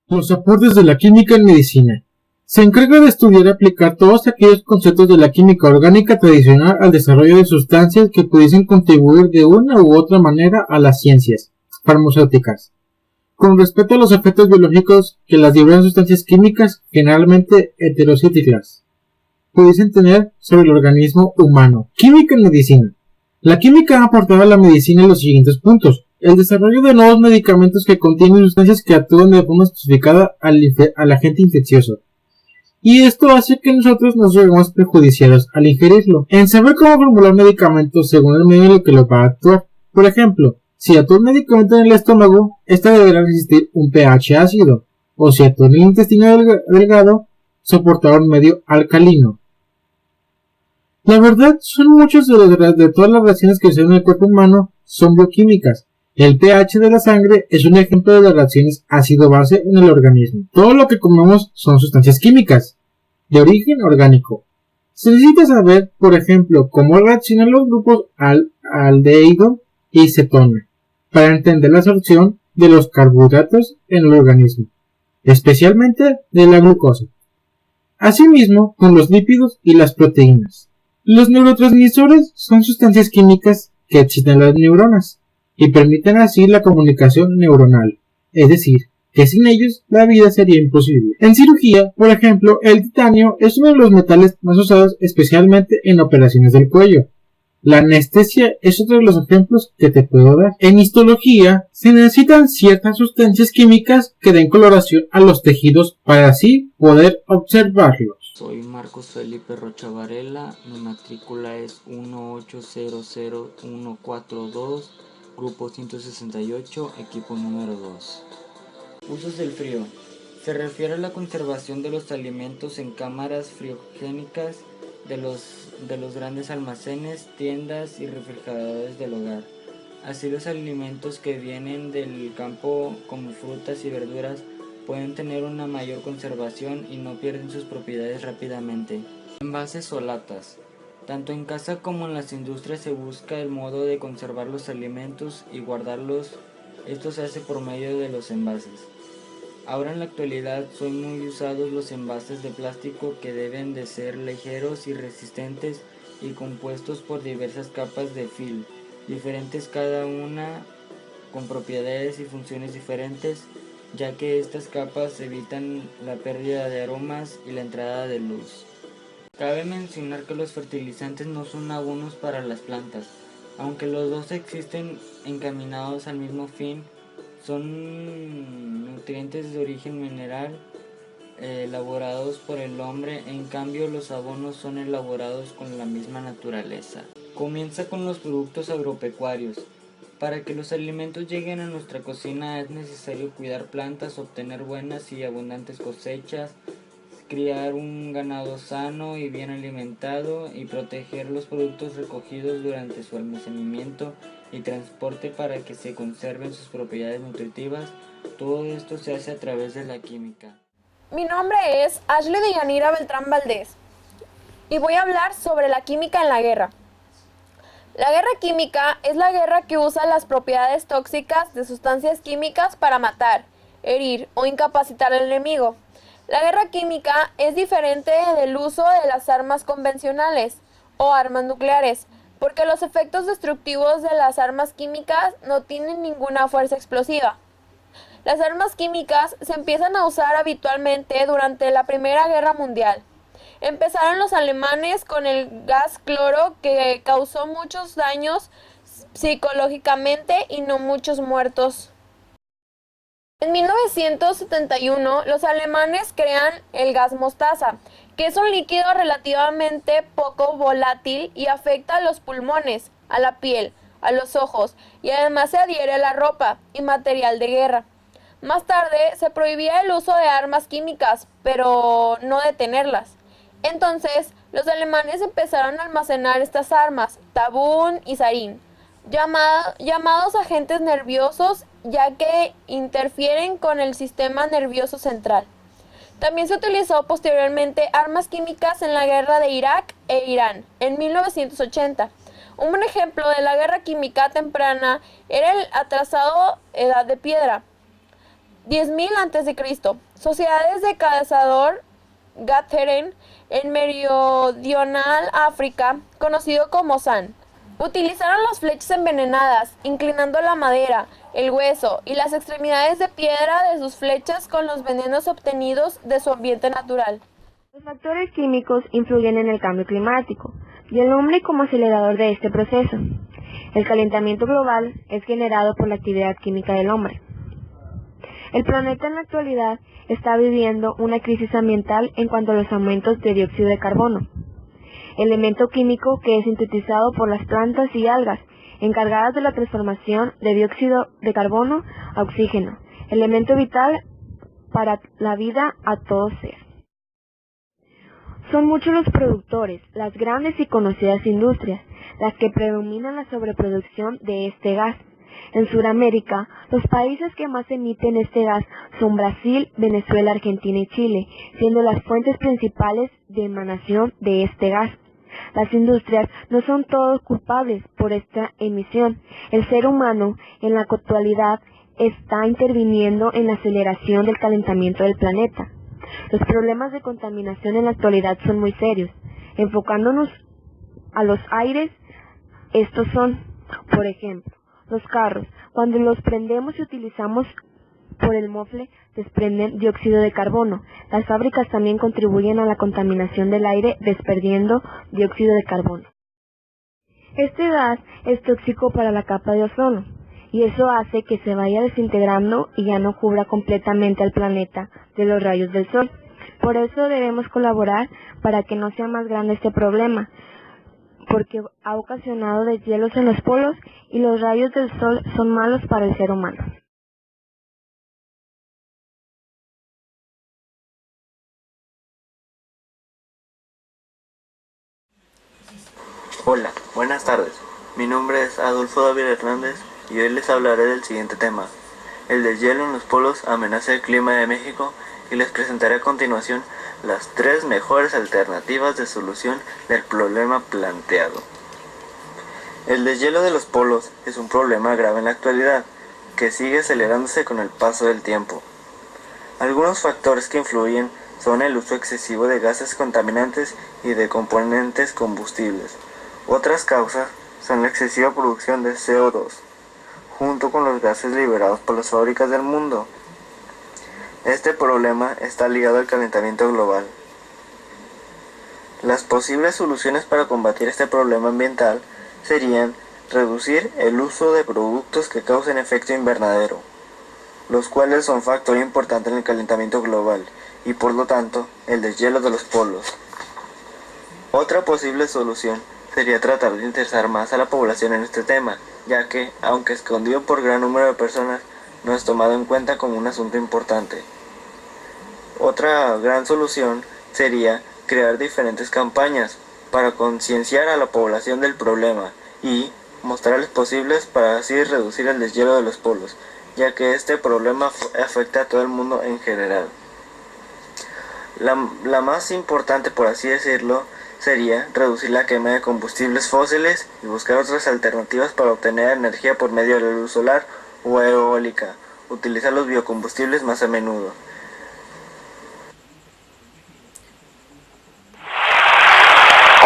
Los aportes de la química en medicina. Se encarga de estudiar y aplicar todos aquellos conceptos de la química orgánica tradicional al desarrollo de sustancias que pudiesen contribuir de una u otra manera a las ciencias farmacéuticas, con respecto a los efectos biológicos que las diversas sustancias químicas, generalmente heterocíclicas, pudiesen tener sobre el organismo humano. Química en medicina. La química ha aportado a la medicina en los siguientes puntos: el desarrollo de nuevos medicamentos que contienen sustancias que actúan de forma especificada al agente infeccioso, y esto hace que nosotros nos veamos perjudiciados al ingerirlo. En saber cómo formular medicamentos según el medio en el que lo va a actuar. Por ejemplo, si actúa un medicamento en el estómago, este deberá resistir un pH ácido, o si actúa en el intestino delgado, soportar un medio alcalino. La verdad, son muchas de todas las reacciones que se dan en el cuerpo humano son bioquímicas. El pH de la sangre es un ejemplo de las reacciones ácido-base en el organismo. Todo lo que comemos son sustancias químicas, de origen orgánico. Se necesita saber, por ejemplo, cómo reaccionan los grupos aldehído y cetona, para entender la absorción de los carbohidratos en el organismo, especialmente de la glucosa. Asimismo, con los lípidos y las proteínas. Los neurotransmisores son sustancias químicas que excitan las neuronas y permiten así la comunicación neuronal, es decir, que sin ellos la vida sería imposible. En cirugía, por ejemplo, el titanio es uno de los metales más usados especialmente en operaciones del cuello. La anestesia es otro de los ejemplos que te puedo dar. En histología, se necesitan ciertas sustancias químicas que den coloración a los tejidos para así poder observarlos. Soy Marcos Felipe Rocha Varela, mi matrícula es 1800142, grupo 168, equipo número 2. Usos del frío. Se refiere a la conservación de los alimentos en cámaras friogénicas de los grandes almacenes, tiendas y refrigeradores del hogar. Así los alimentos que vienen del campo como frutas y verduras pueden tener una mayor conservación y no pierden sus propiedades rápidamente. Envases o latas. Tanto en casa como en las industrias se busca el modo de conservar los alimentos y guardarlos. Esto se hace por medio de los envases. Ahora en la actualidad son muy usados los envases de plástico que deben de ser ligeros y resistentes y compuestos por diversas capas de film, diferentes cada una con propiedades y funciones diferentes, ya que estas capas evitan la pérdida de aromas y la entrada de luz. Cabe mencionar que los fertilizantes no son abonos para las plantas, aunque los dos existen encaminados al mismo fin. Son nutrientes de origen mineral elaborados por el hombre, en cambio los abonos son elaborados con la misma naturaleza. Comienza con los productos agropecuarios. Para que los alimentos lleguen a nuestra cocina es necesario cuidar plantas, obtener buenas y abundantes cosechas, criar un ganado sano y bien alimentado y proteger los productos recogidos durante su almacenamiento y transporte para que se conserven sus propiedades nutritivas. Todo esto se hace a través de la química. Mi nombre es Ashley Deyanira Beltrán Valdés y voy a hablar sobre la química en la guerra. La guerra química es la guerra que usa las propiedades tóxicas de sustancias químicas para matar, herir o incapacitar al enemigo. La guerra química es diferente del uso de las armas convencionales o armas nucleares, porque los efectos destructivos de las armas químicas no tienen ninguna fuerza explosiva. Las armas químicas se empiezan a usar habitualmente durante la Primera Guerra Mundial. Empezaron los alemanes con el gas cloro, que causó muchos daños psicológicamente y no muchos muertos. En 1971, los alemanes crean el gas mostaza, que es un líquido relativamente poco volátil y afecta a los pulmones, a la piel, a los ojos y además se adhiere a la ropa y material de guerra. Más tarde se prohibía el uso de armas químicas, pero no detenerlas. Entonces, los alemanes empezaron a almacenar estas armas, tabún y sarín, llamados agentes nerviosos, ya que interfieren con el sistema nervioso central. También se utilizó posteriormente armas químicas en la guerra de Irak e Irán en 1980. Un ejemplo de la guerra química temprana era el atrasado Edad de Piedra, 10.000 a.C., sociedades de cazador-gathering en meridional África, conocido como San. Utilizaron las flechas envenenadas, inclinando la madera, el hueso y las extremidades de piedra de sus flechas con los venenos obtenidos de su ambiente natural. Los factores químicos influyen en el cambio climático y el hombre como acelerador de este proceso. El calentamiento global es generado por la actividad química del hombre. El planeta en la actualidad está viviendo una crisis ambiental en cuanto a los aumentos de dióxido de carbono, elemento químico que es sintetizado por las plantas y algas, encargadas de la transformación de dióxido de carbono a oxígeno, elemento vital para la vida a todo ser. Son muchos los productores, las grandes y conocidas industrias, las que predominan la sobreproducción de este gas. En Sudamérica, los países que más emiten este gas son Brasil, Venezuela, Argentina y Chile, siendo las fuentes principales de emanación de este gas. Las industrias no son todos culpables por esta emisión. El ser humano, en la actualidad, está interviniendo en la aceleración del calentamiento del planeta. Los problemas de contaminación en la actualidad son muy serios. Enfocándonos a los aires, estos son, por ejemplo, los carros. Cuando los prendemos y utilizamos por el mofle, desprenden dióxido de carbono. Las fábricas también contribuyen a la contaminación del aire, desprendiendo dióxido de carbono. Este gas es tóxico para la capa de ozono, y eso hace que se vaya desintegrando y ya no cubra completamente al planeta de los rayos del sol. Por eso debemos colaborar para que no sea más grande este problema, porque ha ocasionado deshielos en los polos y los rayos del sol son malos para el ser humano. Hola, buenas tardes. Mi nombre es Adolfo David Hernández y hoy les hablaré del siguiente tema. El deshielo en los polos amenaza el clima de México y les presentaré a continuación las 3 mejores alternativas de solución del problema planteado. El deshielo de los polos es un problema grave en la actualidad, que sigue acelerándose con el paso del tiempo. Algunos factores que influyen son el uso excesivo de gases contaminantes y de componentes combustibles. Otras causas son la excesiva producción de CO2, junto con los gases liberados por las fábricas del mundo. Este problema está ligado al calentamiento global. Las posibles soluciones para combatir este problema ambiental serían reducir el uso de productos que causen efecto invernadero, los cuales son factor importante en el calentamiento global y por lo tanto el deshielo de los polos. Otra posible solución sería tratar de interesar más a la población en este tema, ya que, aunque escondido por gran número de personas, no es tomado en cuenta como un asunto importante. Otra gran solución sería crear diferentes campañas para concienciar a la población del problema y mostrarles posibles para así reducir el deshielo de los polos, ya que este problema afecta a todo el mundo en general. La más importante, por así decirlo, sería reducir la quema de combustibles fósiles y buscar otras alternativas para obtener energía por medio de la luz solar o eólica, utilizar los biocombustibles más a menudo.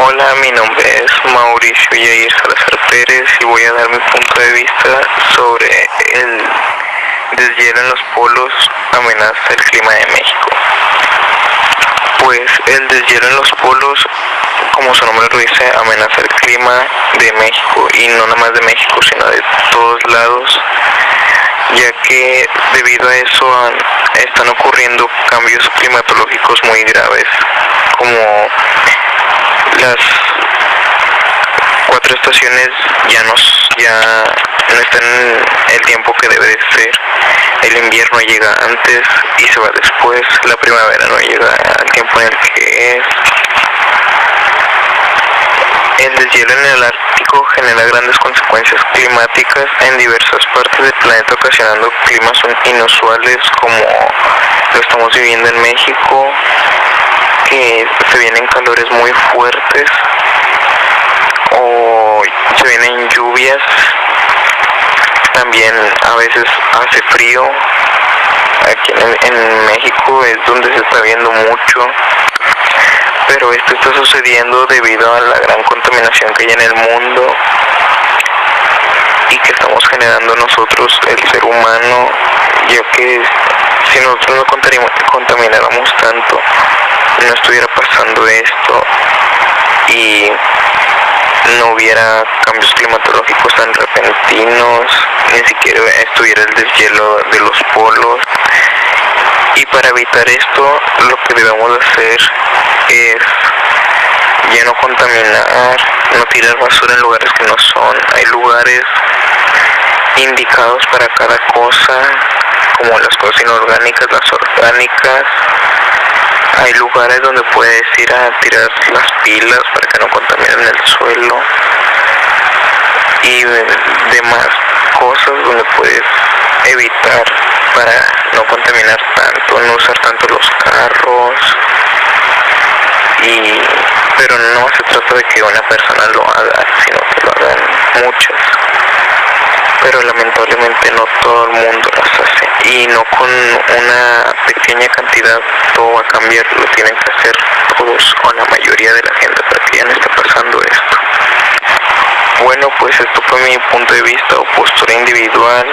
Hola, mi nombre es Mauricio Yair Salazar Pérez y voy a dar mi punto de vista sobre el deshielo en los polos amenaza el clima de México. Pues el deshielo en los polos, como su nombre lo dice, amenaza el clima de México, y no nada más de México, sino de todos lados, ya que debido a eso están ocurriendo cambios climatológicos muy graves, como las 4 estaciones ya no están en el tiempo que debe de ser. El invierno llega antes y se va después. La primavera no llega al tiempo en el que es. El deshielo en el Ártico genera grandes consecuencias climáticas en diversas partes del planeta, ocasionando climas inusuales como lo estamos viviendo en México, que se vienen calores muy fuertes o se vienen lluvias. También a veces hace frío, aquí en México es donde se está viendo mucho, pero esto está sucediendo debido a la gran contaminación que hay en el mundo y que estamos generando nosotros, el ser humano, ya que si nosotros no contamináramos tanto, no estuviera pasando esto y no hubiera cambios climatológicos tan repentinos, ni siquiera estuviera el deshielo de los polos. Y para evitar esto, lo que debemos hacer es ya no contaminar, no tirar basura en lugares que no son. Hay lugares indicados para cada cosa, como las cosas inorgánicas, las orgánicas. Hay lugares donde puedes ir a tirar las pilas para que no contaminen el suelo y demás cosas donde puedes evitar para no contaminar tanto, no usar tanto los carros. Pero no se trata de que una persona lo haga, sino que lo hagan muchas. Pero lamentablemente no todo el mundo las hace, y no con una pequeña cantidad todo va a cambiar, lo tienen que hacer todos o la mayoría de la gente para que ya no esté pasando esto. Bueno, pues esto fue mi punto de vista o postura individual